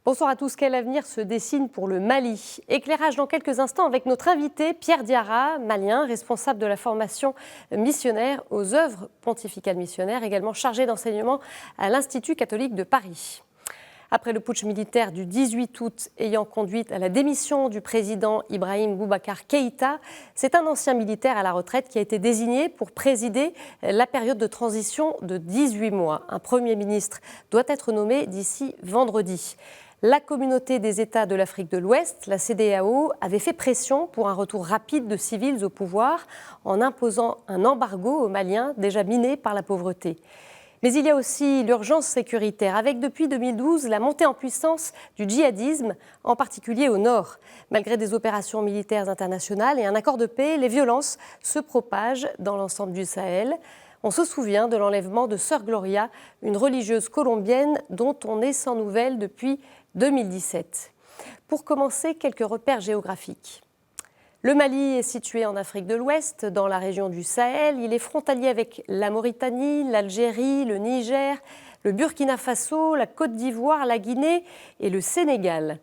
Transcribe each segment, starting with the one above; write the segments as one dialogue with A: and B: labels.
A: Bonsoir à tous. Quel avenir se dessine pour le Mali? Éclairage dans quelques instants avec notre invité Pierre Diarra, malien, responsable de la formation missionnaire aux œuvres pontificales missionnaires, également chargé d'enseignement à l'Institut catholique de Paris. Après le putsch militaire du 18 août ayant conduit à la démission du président Ibrahim Boubacar Keïta, c'est un ancien militaire à la retraite qui a été désigné pour présider la période de transition de 18 mois. Un Premier ministre doit être nommé d'ici vendredi. La communauté des États de l'Afrique de l'Ouest, la CEDEAO, avait fait pression pour un retour rapide de civils au pouvoir en imposant un embargo aux Maliens déjà minés par la pauvreté. Mais il y a aussi l'urgence sécuritaire, avec depuis 2012 la montée en puissance du djihadisme, en particulier au nord. Malgré des opérations militaires internationales et un accord de paix, les violences se propagent dans l'ensemble du Sahel. On se souvient de l'enlèvement de Sœur Gloria, une religieuse colombienne dont on est sans nouvelles depuis 2017. Pour commencer, quelques repères géographiques. Le Mali est situé en Afrique de l'Ouest, dans la région du Sahel. Il est frontalier avec la Mauritanie, l'Algérie, le Niger, le Burkina Faso, la Côte d'Ivoire, la Guinée et le Sénégal.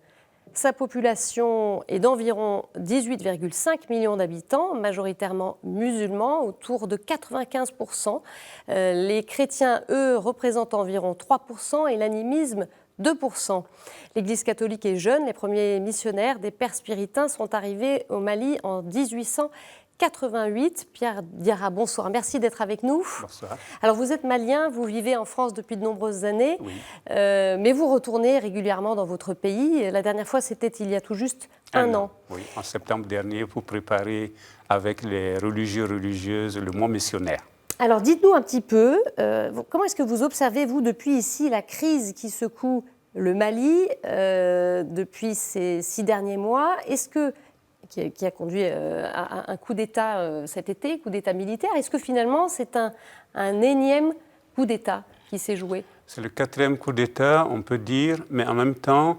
A: Sa population est d'environ 18,5 millions d'habitants, majoritairement musulmans, autour de 95%. Les chrétiens, eux, représentent environ 3% et l'animisme 2%. L'Église catholique est jeune. Les premiers missionnaires des Pères Spiritains sont arrivés au Mali en 1888. Pierre Diarra, bonsoir. Merci d'être avec nous.
B: Bonsoir.
A: Alors, vous êtes malien, vous vivez en France depuis de nombreuses années,
B: oui.
A: Mais vous retournez régulièrement dans votre pays. La dernière fois, c'était il y a tout juste un an.
B: Oui, en septembre dernier, pour préparer avec les religieuses, le mois missionnaire.
A: Alors, dites-nous un petit peu, comment est-ce que vous observez, vous, depuis ici, la crise qui secoue le Mali depuis ces 6 derniers mois? Est-ce que, qui a conduit à un coup d'État cet été, coup d'État militaire, est-ce que finalement c'est un énième coup d'État qui s'est joué?
B: C'est le 4e coup d'État, on peut dire, mais en même temps,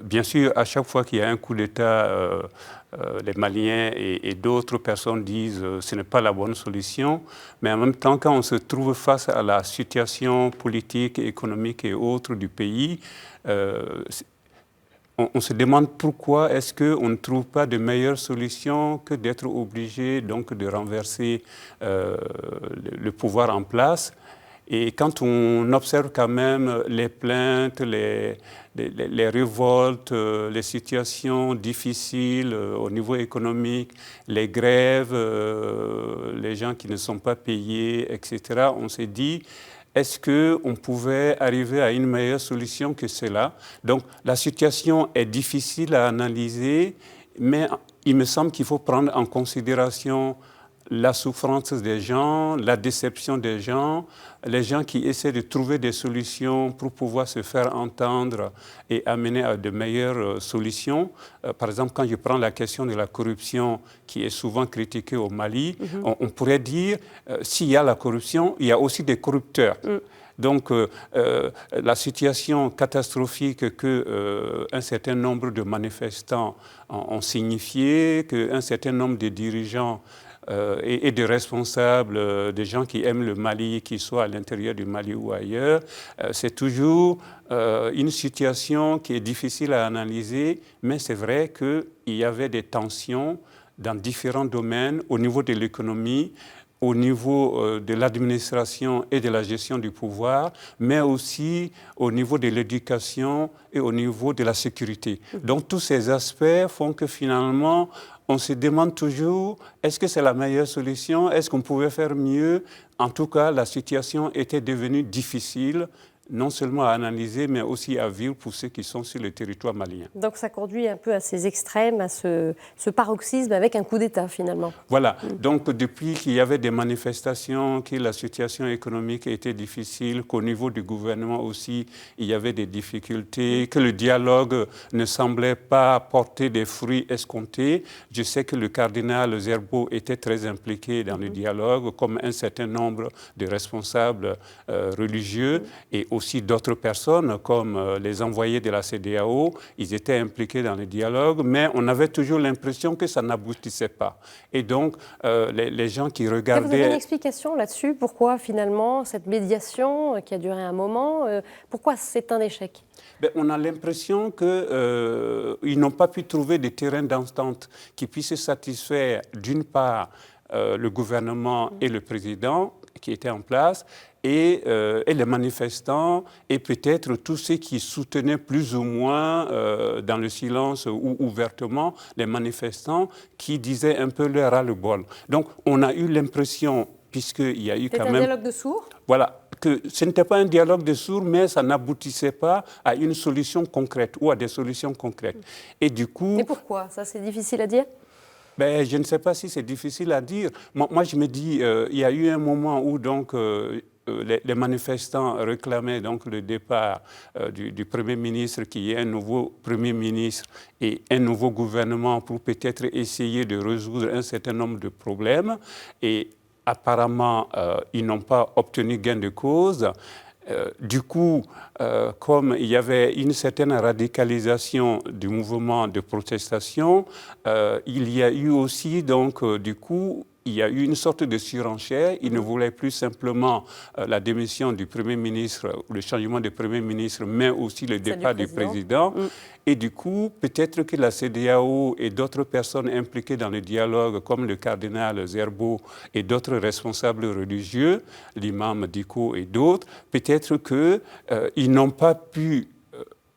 B: bien sûr, à chaque fois qu'il y a un coup d'État, les Maliens et d'autres personnes disent que ce n'est pas la bonne solution. Mais en même temps, quand on se trouve face à la situation politique, économique et autres du pays, on se demande pourquoi est-ce qu'on ne trouve pas de meilleure solution que d'être obligé donc, de renverser le pouvoir en place. Et quand on observe quand même les plaintes, les révoltes, les situations difficiles au niveau économique, les grèves, les gens qui ne sont pas payés, etc., on s'est dit, est-ce qu'on pouvait arriver à une meilleure solution que cela? Donc la situation est difficile à analyser, mais il me semble qu'il faut prendre en considération la souffrance des gens, la déception des gens, les gens qui essaient de trouver des solutions pour pouvoir se faire entendre et amener à de meilleures solutions. Par exemple, quand je prends la question de la corruption qui est souvent critiquée au Mali, on pourrait dire, s'il y a la corruption, il y a aussi des corrupteurs. Donc, la situation catastrophique qu'un certain nombre de manifestants ont signifié, qu'un certain nombre de dirigeants et des responsables, des gens qui aiment le Mali, qu'ils soient à l'intérieur du Mali ou ailleurs, c'est toujours une situation qui est difficile à analyser, mais c'est vrai qu'il y avait des tensions dans différents domaines, au niveau de l'économie, au niveau de l'administration et de la gestion du pouvoir, mais aussi au niveau de l'éducation et au niveau de la sécurité. Donc tous ces aspects font que finalement, on se demande toujours, est-ce que c'est la meilleure solution? Est-ce qu'on pouvait faire mieux? En tout cas, la situation était devenue difficile, non seulement à analyser, mais aussi à vivre pour ceux qui sont sur le territoire malien.
A: Donc ça conduit un peu à ces extrêmes, à ce paroxysme avec un coup d'État finalement.
B: Voilà, donc depuis qu'il y avait des manifestations, que la situation économique était difficile, qu'au niveau du gouvernement aussi, il y avait des difficultés, que le dialogue ne semblait pas porter des fruits escomptés. Je sais que le cardinal Zerbo était très impliqué dans le dialogue, comme un certain nombre de responsables religieux, et aussi aussi d'autres personnes, comme les envoyés de la CEDEAO. Ils étaient impliqués dans le dialogue, mais on avait toujours l'impression que ça n'aboutissait pas. Et donc, les gens qui regardaient...
A: Vous avez une explication là-dessus? Pourquoi, finalement, cette médiation qui a duré un moment, pourquoi c'est un échec?
B: On a l'impression qu'ils n'ont pas pu trouver des terrains d'entente qui puissent satisfaire, d'une part, le gouvernement et le président qui étaient en place, et les manifestants, et peut-être tous ceux qui soutenaient plus ou moins, dans le silence ou ouvertement, les manifestants qui disaient un peu leur ras-le-bol. Donc, on a eu l'impression, puisqu'il y a eu quand même...
A: C'est un dialogue de sourds?
B: Voilà, que ce n'était pas un dialogue de sourds, mais ça n'aboutissait pas à une solution concrète ou à des solutions concrètes. Et du coup...
A: Et pourquoi? Ça, c'est difficile à dire?
B: Je ne sais pas si c'est difficile à dire. Moi, je me dis, il y a eu un moment où donc, les manifestants réclamaient donc, le départ du Premier ministre, qui est un nouveau Premier ministre et un nouveau gouvernement pour peut-être essayer de résoudre un certain nombre de problèmes. Et apparemment, ils n'ont pas obtenu gain de cause. Du coup, comme il y avait une certaine radicalisation du mouvement de protestation, il y a eu aussi, donc, du coup, il y a eu une sorte de surenchère. Ils ne voulaient plus simplement la démission du Premier ministre, le changement du Premier ministre, mais aussi le départ du président. Et du coup, peut-être que la CEDEAO et d'autres personnes impliquées dans le dialogue, comme le cardinal Zerbo et d'autres responsables religieux, l'imam Diko et d'autres, peut-être qu'ils n'ont pas pu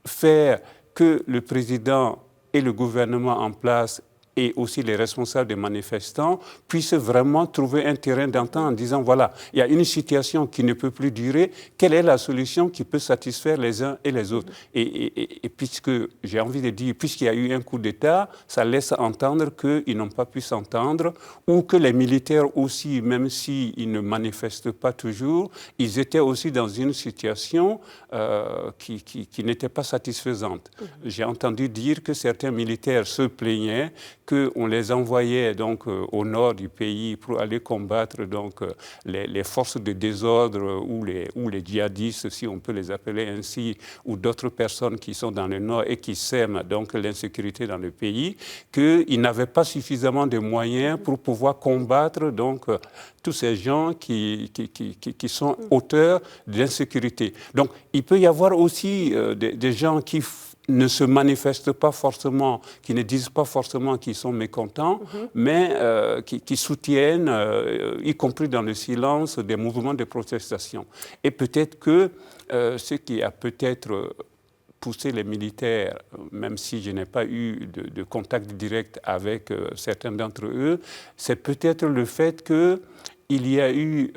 B: faire que le président et le gouvernement en place et aussi les responsables des manifestants puissent vraiment trouver un terrain d'entente en disant, voilà, il y a une situation qui ne peut plus durer, quelle est la solution qui peut satisfaire les uns et les autres? Et puisque, j'ai envie de dire, puisqu'il y a eu un coup d'État, ça laisse entendre qu'ils n'ont pas pu s'entendre, ou que les militaires aussi, même s'ils ne manifestent pas toujours, ils étaient aussi dans une situation qui n'était pas satisfaisante. J'ai entendu dire que certains militaires se plaignaient qu'on les envoyait donc au nord du pays pour aller combattre donc les forces de désordre ou les djihadistes, si on peut les appeler ainsi, ou d'autres personnes qui sont dans le nord et qui sèment donc l'insécurité dans le pays, qu'ils n'avaient pas suffisamment de moyens pour pouvoir combattre donc tous ces gens qui sont auteurs de l'insécurité. Donc il peut y avoir aussi des gens qui ne se manifestent pas forcément, qui ne disent pas forcément qu'ils sont mécontents, mais qui soutiennent, y compris dans le silence, des mouvements de protestation. Et peut-être que ce qui a peut-être poussé les militaires, même si je n'ai pas eu de contact direct avec certains d'entre eux, c'est peut-être le fait qu'il y a eu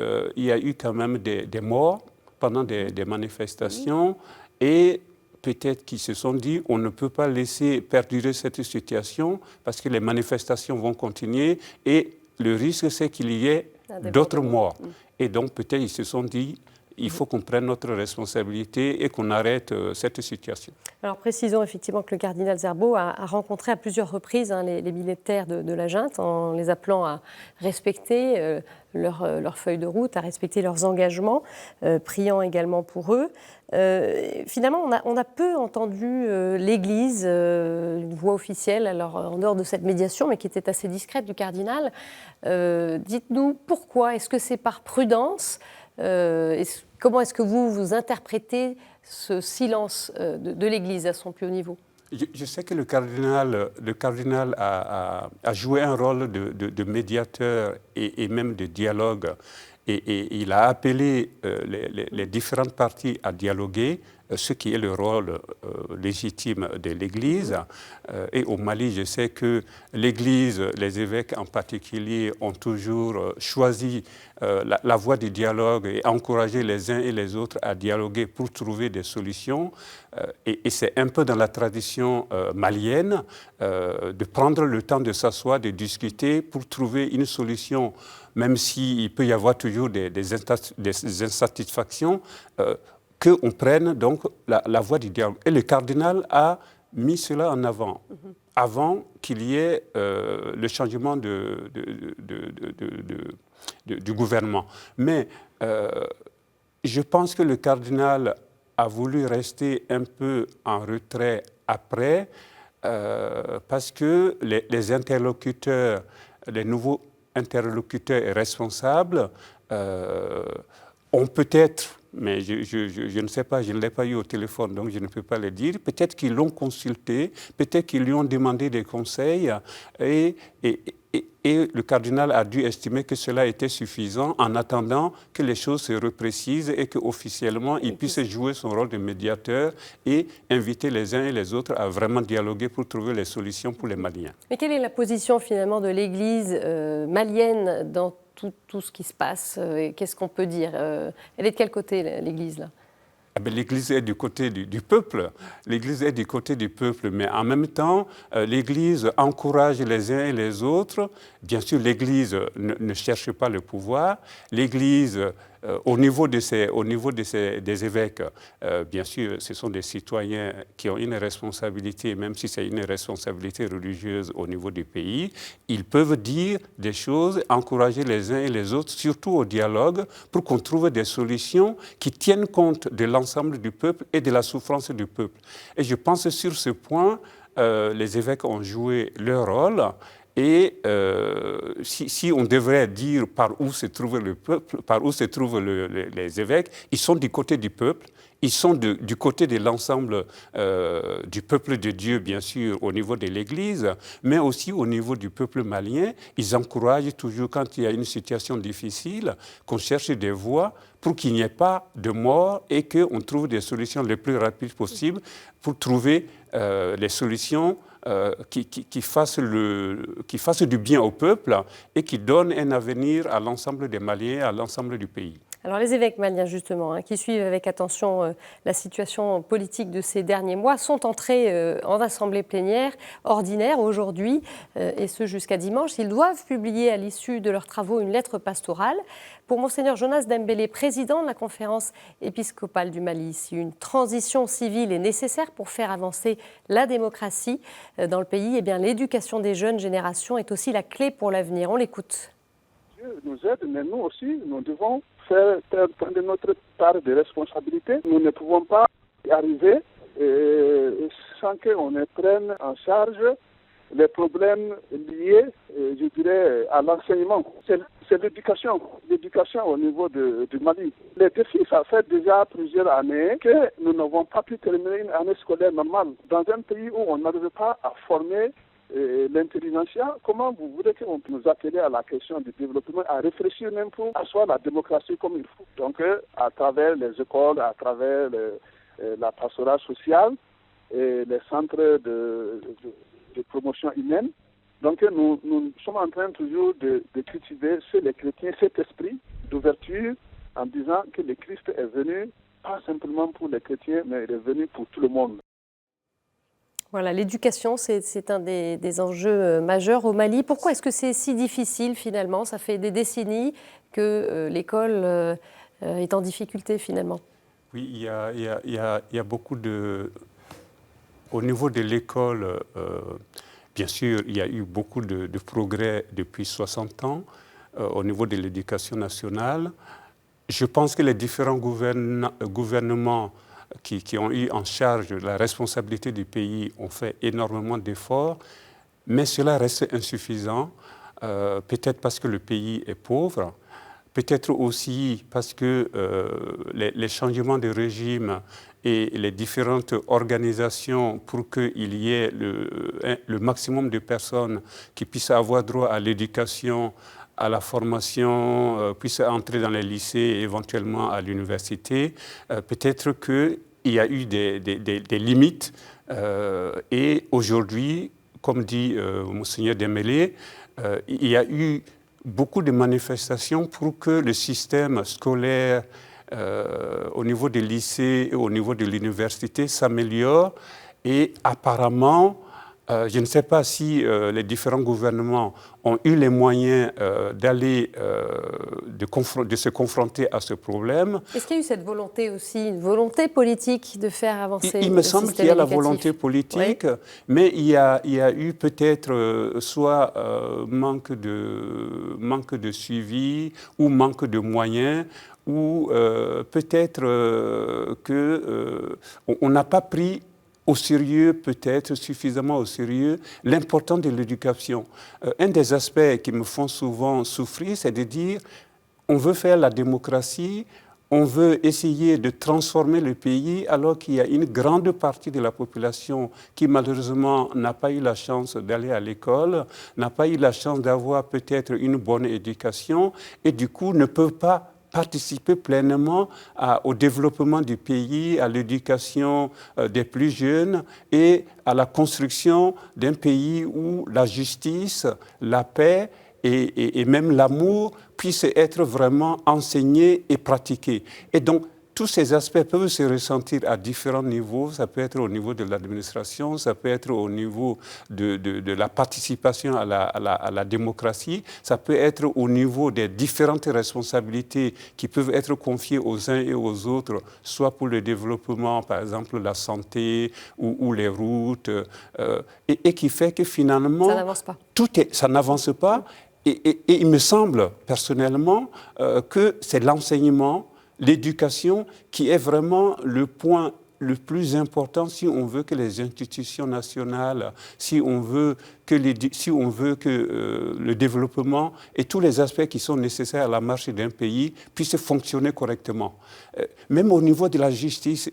B: quand même des morts pendant des manifestations, et peut-être qu'ils se sont dit on ne peut pas laisser perdurer cette situation parce que les manifestations vont continuer et le risque c'est qu'il y ait d'autres morts. Et donc peut-être ils se sont dit il faut qu'on prenne notre responsabilité et qu'on arrête cette situation. Alors
A: précisons effectivement que le cardinal Zerbo a rencontré à plusieurs reprises les militaires de la junte en les appelant à respecter leur feuille de route, à respecter leurs engagements, priant également pour eux. Finalement, on a peu entendu l'Église, une voix officielle, alors en dehors de cette médiation, mais qui était assez discrète du cardinal. Dites-nous pourquoi, est-ce que c'est par prudence? Comment est-ce que vous interprétez ce silence de l'Église à son plus haut niveau?
B: Je sais que le cardinal a joué un rôle de médiateur et même de dialogue. Et il a appelé les différentes parties à dialoguer, ce qui est le rôle légitime de l'Église. Et au Mali, je sais que l'Église, les évêques en particulier, ont toujours choisi la voie du dialogue et encouragé les uns et les autres à dialoguer pour trouver des solutions. Et c'est un peu dans la tradition malienne de prendre le temps de s'asseoir, de discuter pour trouver une solution, même s'il peut y avoir toujours des insatisfactions, qu'on prenne donc la voie du dialogue. Et le cardinal a mis cela en avant, avant qu'il y ait le changement du gouvernement. Mais je pense que le cardinal a voulu rester un peu en retrait après, parce que les interlocuteurs, les nouveaux interlocuteurs et responsables ont peut-être, mais je ne sais pas, je ne l'ai pas eu au téléphone, donc je ne peux pas le dire, peut-être qu'ils l'ont consulté, peut-être qu'ils lui ont demandé des conseils, et le cardinal a dû estimer que cela était suffisant en attendant que les choses se reprécisent et qu'officiellement il puisse jouer son rôle de médiateur et inviter les uns et les autres à vraiment dialoguer pour trouver les solutions pour les Maliens.
A: Mais quelle est la position finalement de l'Église malienne dans tout ce qui se passe? Qu'est-ce qu'on peut dire? Elle est de quel côté, l'Église, là?
B: L'Église est du côté du peuple. L'Église est du côté du peuple, mais en même temps, l'Église encourage les uns et les autres. Bien sûr, l'Église ne cherche pas le pouvoir. L'Église, au niveau des évêques, bien sûr, ce sont des citoyens qui ont une responsabilité, même si c'est une responsabilité religieuse au niveau du pays. Ils peuvent dire des choses, encourager les uns et les autres, surtout au dialogue, pour qu'on trouve des solutions qui tiennent compte de l'ensemble du peuple et de la souffrance du peuple. Et je pense que sur ce point, les évêques ont joué leur rôle. Et si on devrait dire par où se trouve le peuple, par où se trouvent les évêques, ils sont du côté du peuple, ils sont du côté de l'ensemble du peuple de Dieu, bien sûr, au niveau de l'Église, mais aussi au niveau du peuple malien. Ils encouragent toujours, quand il y a une situation difficile, qu'on cherche des voies pour qu'il n'y ait pas de mort et qu'on trouve des solutions les plus rapides possibles pour trouver les solutions qui fassent du bien au peuple et qui donnent un avenir à l'ensemble des Maliens, à l'ensemble du pays.
A: Alors les évêques maliens, justement, qui suivent avec attention la situation politique de ces derniers mois, sont entrés en assemblée plénière ordinaire aujourd'hui, et ce jusqu'à dimanche. Ils doivent publier à l'issue de leurs travaux une lettre pastorale. Pour Monseigneur Jonas Dembélé, président de la conférence épiscopale du Mali, si une transition civile est nécessaire pour faire avancer la démocratie dans le pays, eh bien, l'éducation des jeunes générations est aussi la clé pour l'avenir. On l'écoute.
C: Dieu nous aide, mais nous aussi, nous devons prendre notre part de responsabilité. Nous ne pouvons pas y arriver sans qu'on ne prenne en charge les problèmes liés, je dirais, à l'enseignement. C'est l'éducation au niveau du Mali. Les défis, ça fait déjà plusieurs années que nous n'avons pas pu terminer une année scolaire normale. Dans un pays où on n'arrive pas à former l'intelligentsia, comment vous voulez qu'on nous appeler à la question du développement, à réfléchir même pour asseoir la démocratie comme il faut. Donc, à travers les écoles, à travers la pastorale sociale et les centres de promotion humaine. Donc, nous sommes en train toujours de cultiver chez les chrétiens cet esprit d'ouverture en disant que le Christ est venu pas simplement pour les chrétiens, mais il est venu pour tout le monde.
A: Voilà, l'éducation, c'est un des enjeux majeurs au Mali. Pourquoi est-ce que c'est si difficile finalement? Ça fait des décennies que l'école est en difficulté finalement.
B: Oui, il y a beaucoup de... Au niveau de l'école, bien sûr, il y a eu beaucoup de progrès depuis 60 ans au niveau de l'éducation nationale. Je pense que les différents gouvernements qui ont eu en charge la responsabilité du pays ont fait énormément d'efforts, mais cela reste insuffisant, peut-être parce que le pays est pauvre, peut-être aussi parce que les changements de régime et les différentes organisations pour qu'il y ait le maximum de personnes qui puissent avoir droit à l'éducation, à la formation, puissent entrer dans les lycées et éventuellement à l'université. Peut-être qu'il y a eu des limites et aujourd'hui, comme dit Monseigneur Dembélé, il y a eu beaucoup de manifestations pour que le système scolaire au niveau des lycées et au niveau de l'université s'améliore et apparemment, je ne sais pas si les différents gouvernements ont eu les moyens d'aller, de se confronter à ce problème.
A: Est-ce qu'il y a eu cette volonté aussi, une volonté politique de faire avancer
B: Il me semble qu'il y a la volonté politique, oui. Mais il y a eu peut-être soit manque de suivi ou manque de moyens, où peut-être qu'on n'a pas pris au sérieux, peut-être suffisamment au sérieux, l'importance de l'éducation. Un des aspects qui me font souvent souffrir, c'est de dire on veut faire la démocratie, on veut essayer de transformer le pays alors qu'il y a une grande partie de la population qui malheureusement n'a pas eu la chance d'aller à l'école, n'a pas eu la chance d'avoir peut-être une bonne éducation et du coup ne peut pas participer pleinement au développement du pays, à l'éducation des plus jeunes et à la construction d'un pays où la justice, la paix et même l'amour puissent être vraiment enseignés et pratiqués. Et donc, tous ces aspects peuvent se ressentir à différents niveaux. Ça peut être au niveau de l'administration, ça peut être au niveau de la participation à la démocratie, ça peut être au niveau des différentes responsabilités qui peuvent être confiées aux uns et aux autres, soit pour le développement, par exemple la santé ou les routes, et qui fait que finalement,
A: ça n'avance pas.
B: Ça n'avance pas. Et il me semble personnellement que c'est l'enseignement, l'éducation qui est vraiment le point le plus important si on veut que les institutions nationales, si on veut que le développement et tous les aspects qui sont nécessaires à la marche d'un pays puissent fonctionner correctement. Même au niveau de la justice,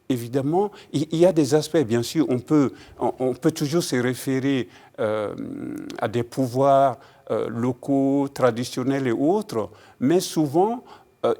B: évidemment, il y a des aspects, bien sûr, on peut toujours se référer à des pouvoirs locaux, traditionnels et autres, mais souvent,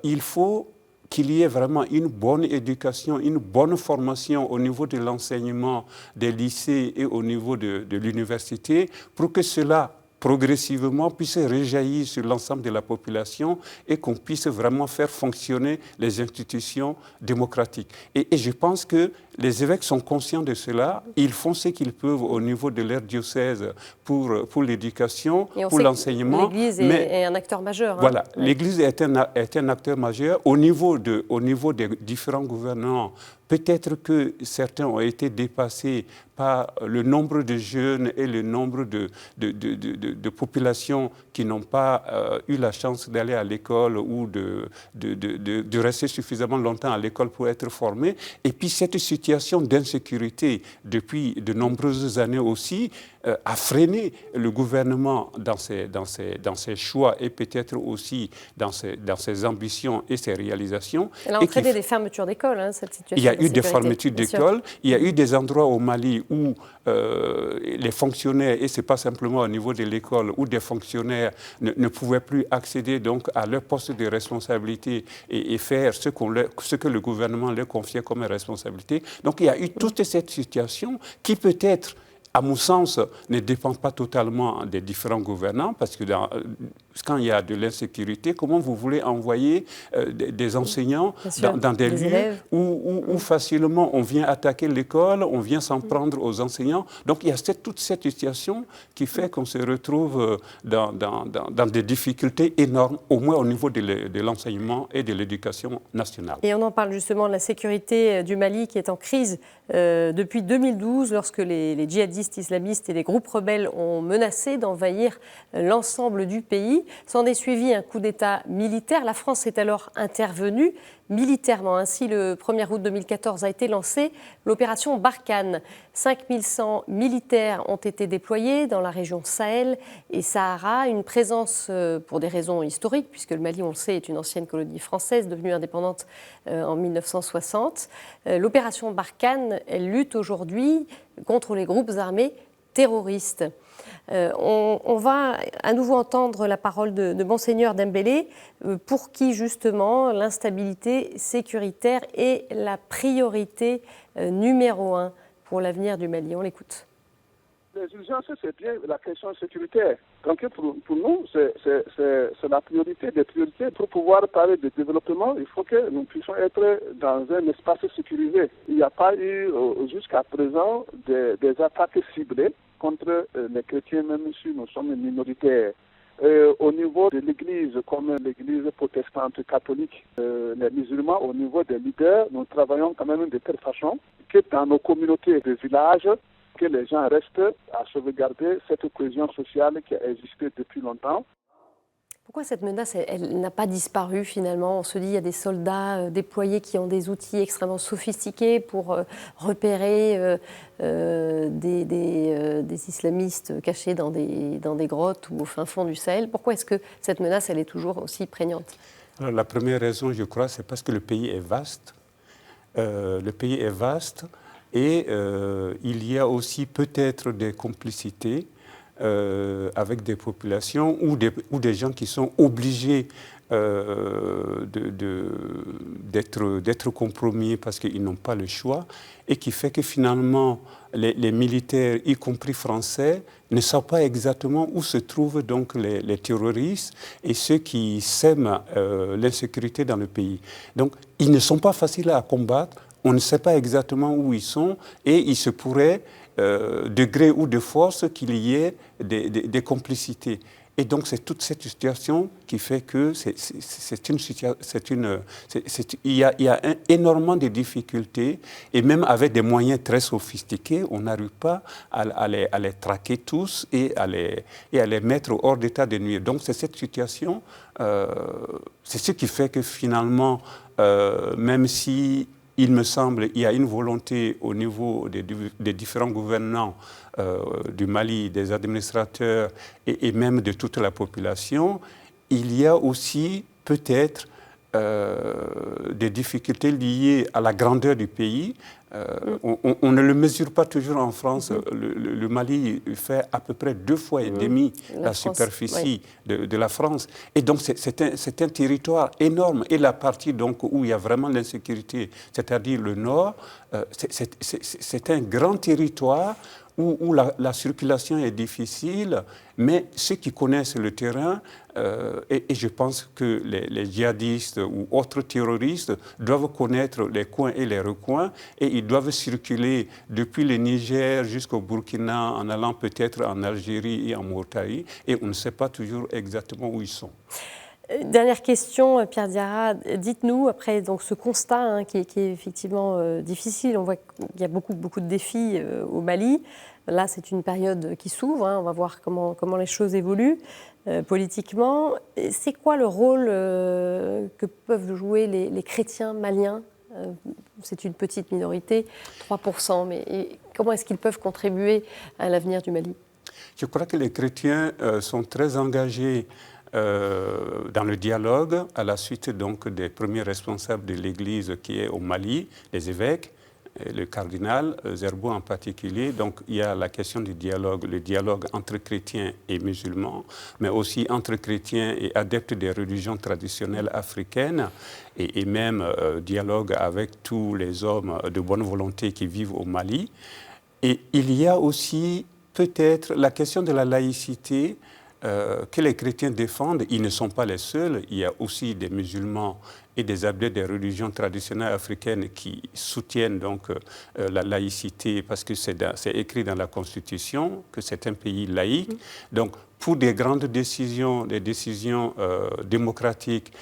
B: il faut qu'il y ait vraiment une bonne éducation, une bonne formation au niveau de l'enseignement des lycées et au niveau de l'université pour que cela progressivement puisse rejaillir sur l'ensemble de la population et qu'on puisse vraiment faire fonctionner les institutions démocratiques. Et je pense que les évêques sont conscients de cela, ils font ce qu'ils peuvent au niveau de leur diocèse pour l'éducation, pour l'enseignement.
A: L'Église est un acteur majeur.
B: Voilà,
A: hein.
B: l'Église est un acteur majeur. Au niveau des différents gouvernements, peut-être que certains ont été dépassés par le nombre de jeunes et le nombre de populations qui n'ont pas eu la chance d'aller à l'école ou de rester suffisamment longtemps à l'école pour être formés. Et puis cette situation d'insécurité depuis de nombreuses années aussi a freiné le gouvernement dans ses choix et peut-être aussi dans ses ambitions et ses réalisations.
A: Elle a entraîné des fermetures d'écoles, hein, cette situation.
B: Il y a eu des fermetures d'écoles, il y a eu des endroits au Mali où les fonctionnaires, et ce n'est pas simplement au niveau de l'école, où des fonctionnaires ne pouvaient plus accéder donc à leur poste de responsabilité et faire ce que le gouvernement leur confiait comme responsabilité. Donc il y a eu toute cette situation qui peut-être, à mon sens, ne dépend pas totalement des différents gouvernants, parce que quand il y a de l'insécurité, comment vous voulez envoyer des enseignants dans des lieux où facilement on vient attaquer l'école, on vient s'en prendre aux enseignants. Donc il y a toute cette situation qui fait qu'on se retrouve dans des difficultés énormes, au moins au niveau de l'enseignement et de l'éducation nationale.
A: Et on en parle justement de la sécurité du Mali qui est en crise depuis 2012, lorsque les djihadistes islamistes et les groupes rebelles ont menacé d'envahir l'ensemble du pays. S'en est suivi un coup d'État militaire. La France est alors intervenue militairement. Ainsi, le 1er août 2014 a été lancée l'opération Barkhane. 5100 militaires ont été déployés dans la région Sahel et Sahara. Une présence pour des raisons historiques, puisque le Mali, on le sait, est une ancienne colonie française devenue indépendante en 1960. L'opération Barkhane, elle lutte aujourd'hui contre les groupes armés terroristes. On va à nouveau entendre la parole de Monseigneur Dembélé, pour qui justement l'instabilité sécuritaire est la priorité numéro 1 pour l'avenir du Mali. On l'écoute.
C: Les urgences, c'est bien la question sécuritaire. Donc pour nous, c'est la priorité des priorités. Pour pouvoir parler de développement, il faut que nous puissions être dans un espace sécurisé. Il n'y a pas eu jusqu'à présent des attaques ciblées contre les chrétiens, même si nous sommes minoritaires. Au niveau de l'Église, comme l'Église protestante catholique, les musulmans, au niveau des leaders, nous travaillons quand même de telle façon que dans nos communautés de villages, que les gens restent à sauvegarder cette cohésion sociale qui a existé depuis longtemps.
A: Pourquoi cette menace, elle n'a pas disparu finalement? On se dit qu'il y a des soldats déployés qui ont des outils extrêmement sophistiqués pour repérer des islamistes cachés dans des grottes ou au fin fond du Sahel. Pourquoi est-ce que cette menace, elle est toujours aussi prégnante?
B: Alors, la première raison, je crois, c'est parce que le pays est vaste. Le pays est vaste et il y a aussi peut-être des complicités avec des populations ou des gens qui sont obligés d'être compromis parce qu'ils n'ont pas le choix, et qui fait que finalement les militaires, y compris français, ne savent pas exactement où se trouvent donc les terroristes et ceux qui sèment l'insécurité dans le pays. Donc ils ne sont pas faciles à combattre, on ne sait pas exactement où ils sont, et il se pourrait, de gré ou de force, qu'il y ait des complicités. Et donc, c'est toute cette situation qui fait que il y a énormément de difficultés, et même avec des moyens très sophistiqués, on n'arrive pas à les traquer tous et à les mettre hors d'état de nuire. Donc, c'est cette situation, c'est ce qui fait que finalement, même si il me semble qu'il y a une volonté au niveau des différents gouvernants du Mali, des administrateurs et même de toute la population, il y a aussi peut-être des difficultés liées à la grandeur du pays. On ne le mesure pas toujours en France. Le Mali fait à peu près 2 fois et demi la superficie de la France. Et donc, c'est un territoire énorme. Et la partie donc, où il y a vraiment l'insécurité, c'est-à-dire le nord, c'est un grand territoire où la circulation est difficile, mais ceux qui connaissent le terrain, et je pense que les djihadistes ou autres terroristes doivent connaître les coins et les recoins, et ils doivent circuler depuis le Niger jusqu'au Burkina, en allant peut-être en Algérie et en Mauritanie, et on ne sait pas toujours exactement où ils sont.
A: Dernière question, Pierre Diarra, dites-nous, après donc, ce constat qui est effectivement difficile, on voit qu'il y a beaucoup de défis au Mali. Là, c'est une période qui s'ouvre, on va voir comment les choses évoluent politiquement. C'est quoi le rôle que peuvent jouer les chrétiens maliens? C'est une petite minorité, 3%, mais comment est-ce qu'ils peuvent contribuer à l'avenir du Mali?
B: Je crois que les chrétiens sont très engagés dans le dialogue, à la suite donc des premiers responsables de l'Église qui est au Mali, les évêques, le cardinal Zerbo en particulier. Donc il y a la question du dialogue, le dialogue entre chrétiens et musulmans, mais aussi entre chrétiens et adeptes des religions traditionnelles africaines, et même dialogue avec tous les hommes de bonne volonté qui vivent au Mali. Et il y a aussi peut-être la question de la laïcité, que les chrétiens défendent. Ils ne sont pas les seuls. Il y a aussi des musulmans et des adeptes des religions traditionnelles africaines qui soutiennent donc la laïcité, parce que c'est écrit dans la Constitution que c'est un pays laïque. Donc, pour des grandes décisions, des décisions démocratiques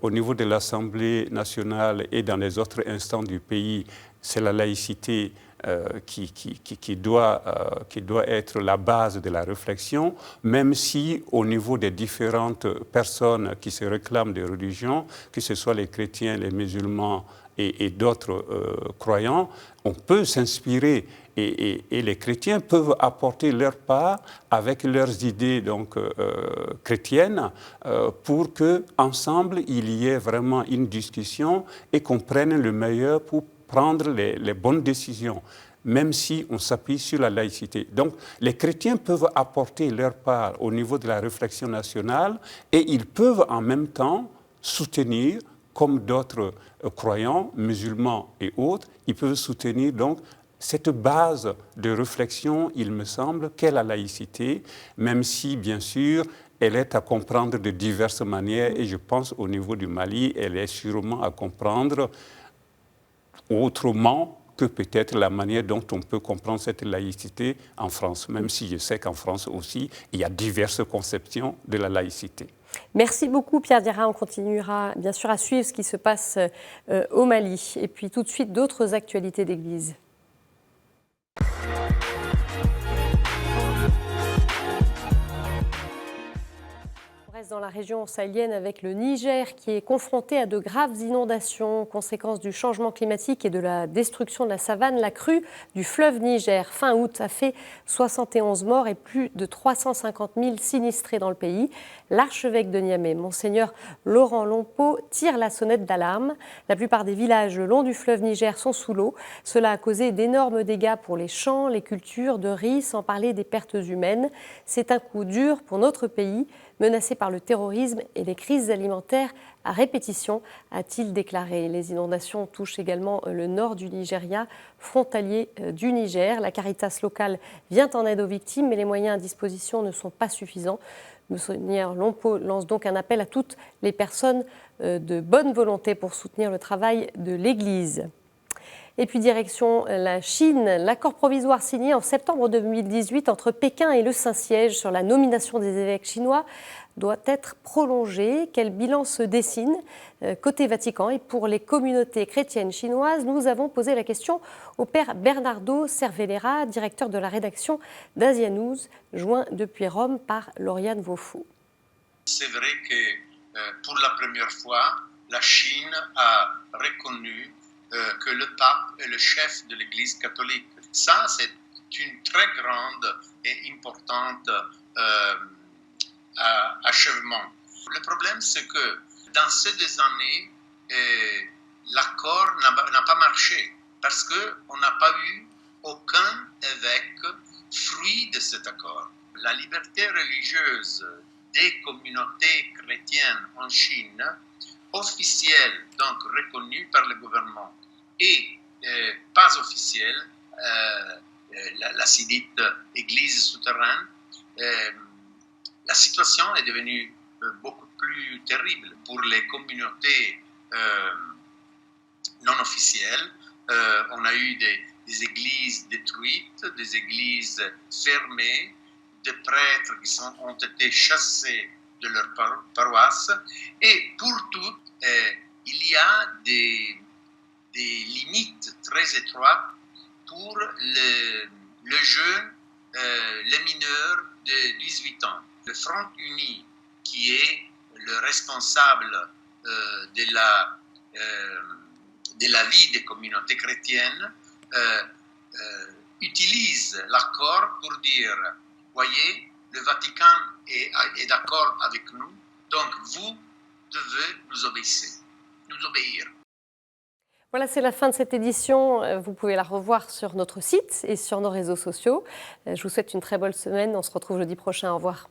B: au niveau de l'Assemblée nationale et dans les autres instances du pays, c'est la laïcité qui doit être la base de la réflexion, même si au niveau des différentes personnes qui se réclament des religions, que ce soit les chrétiens, les musulmans et d'autres croyants, on peut s'inspirer, et les chrétiens peuvent apporter leur part avec leurs idées donc, chrétiennes pour qu'ensemble il y ait vraiment une discussion et qu'on prenne le meilleur pour prendre les bonnes décisions, même si on s'appuie sur la laïcité. Donc, les chrétiens peuvent apporter leur part au niveau de la réflexion nationale, et ils peuvent en même temps soutenir, comme d'autres croyants, musulmans et autres, ils peuvent soutenir donc cette base de réflexion, il me semble, qu'est la laïcité, même si, bien sûr, elle est à comprendre de diverses manières, et je pense au niveau du Mali, elle est sûrement à comprendre autrement que peut-être la manière dont on peut comprendre cette laïcité en France, même si je sais qu'en France aussi, il y a diverses conceptions de la laïcité.
A: Merci beaucoup Pierre Diarra, on continuera bien sûr à suivre ce qui se passe au Mali. Et puis tout de suite, d'autres actualités d'Église. reste dans la région sahélienne avec le Niger qui est confronté à de graves inondations, conséquence du changement climatique et de la destruction de la savane. La crue du fleuve Niger fin août a fait 71 morts et plus de 350 000 sinistrés dans le pays. L'archevêque de Niamey, Monseigneur Laurent Lompeau, tire la sonnette d'alarme. La plupart des villages le long du fleuve Niger sont sous l'eau. Cela a causé d'énormes dégâts pour les champs, les cultures de riz, sans parler des pertes humaines. C'est un coup dur pour notre pays, menacé par le terrorisme et les crises alimentaires à répétition, a-t-il déclaré. Les inondations touchent également le nord du Nigeria, frontalier du Niger. La Caritas locale vient en aide aux victimes, mais les moyens à disposition ne sont pas suffisants. Monseigneur Lompeau lance donc un appel à toutes les personnes de bonne volonté pour soutenir le travail de l'Église. Et puis direction la Chine, l'accord provisoire signé en septembre 2018 entre Pékin et le Saint-Siège sur la nomination des évêques chinois doit être prolongé. Quel bilan se dessine côté Vatican? Et pour les communautés chrétiennes chinoises, nous avons posé la question au père Bernardo Cervellera, directeur de la rédaction d'Asia News, joint depuis Rome par Lauriane Vaufou.
D: C'est vrai que pour la première fois, la Chine a reconnu que le pape est le chef de l'Église catholique. Ça, c'est une très grande et importante achèvement. Le problème, c'est que dans ces 2 années, l'accord n'a pas marché parce qu'on n'a pas eu aucun évêque fruit de cet accord. La liberté religieuse des communautés chrétiennes en Chine, officielle, donc reconnue par le gouvernement, et pas officielle, la si dite Église souterraine, la situation est devenue beaucoup plus terrible pour les communautés non officielles. On a eu des églises détruites, des églises fermées, des prêtres qui ont été chassés de leur paroisse. Et pour toutes, il y a des limites très étroites pour le jeune, les mineurs de 18 ans. Le Front Uni, qui est le responsable de la vie des communautés chrétiennes, utilise l'accord pour dire, voyez, le Vatican est d'accord avec nous, donc vous devez nous obéir.
A: Voilà, c'est la fin de cette édition. Vous pouvez la revoir sur notre site et sur nos réseaux sociaux. Je vous souhaite une très bonne semaine. On se retrouve jeudi prochain. Au revoir.